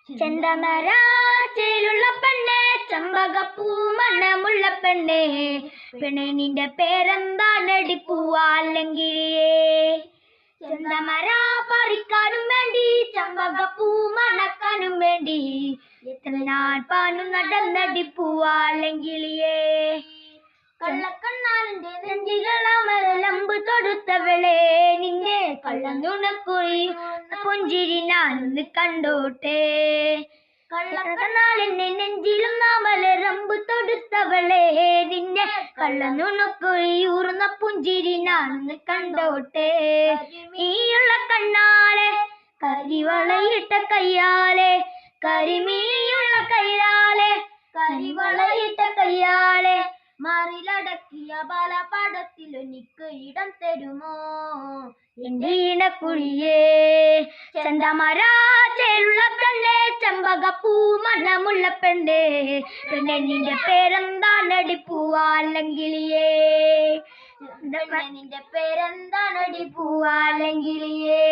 ചെന്തമരാച്ചേലുള്ള പെണ്ണെ ചമ്പകപ്പൂ മണമുള്ള പെണ്ണെ പെണ്ണെ നിന്റെ പേരെന്താണടി പൂവാലെങ്കിലേ ചെന്തമര പറിക്കാനും വേണ്ടി ചമ്പകപ്പൂ മണക്കാനും വേണ്ടി എത്ര ഞാൻ പാനു നടന്നടി പൂവാലെങ്കിലേ കള്ളക്കണ്ണാലിന്റെ നെഞ്ചികളമലമ്പ് തൊടുത്തവളെ നിന്നെ കള്ളനുണക്കുഴി പുഞ്ചിരി ഞാനൊന്ന് കണ്ടോട്ടെ കള്ളക്കണ്ണാലിന്റെ നെഞ്ചിലും നാമലരമ്പ് തൊടുത്തവളെ നിന്നെ കള്ളനുണക്കുഴി ഊർന്ന പുഞ്ചിരി ഞാനൊന്ന് കണ്ടോട്ടെ നീയുള്ള കണ്ണാലെ കരിവളയിട്ട കയ്യാലെ കരിമീയുള്ള കയ്യാലെ കരിവളയിട്ട കയ്യാലെ മാറിലടക്കിയ ബാലപാടത്തിൽ എനിക്ക് ഇടം തരുമോ എന്റെ ഇണക്കുഴിയേ ചെന്തമരാച്ചേലുള്ള പെണ്ണെ ചമ്പകപ്പൂ മണമുള്ള പെണ്ണെ പെണ്ണെ നിന്റെ പേരെന്താണടി പൂവാലെങ്കിലേ നിന്റെ പേരെന്താണടി പൂവാലെങ്കിലേ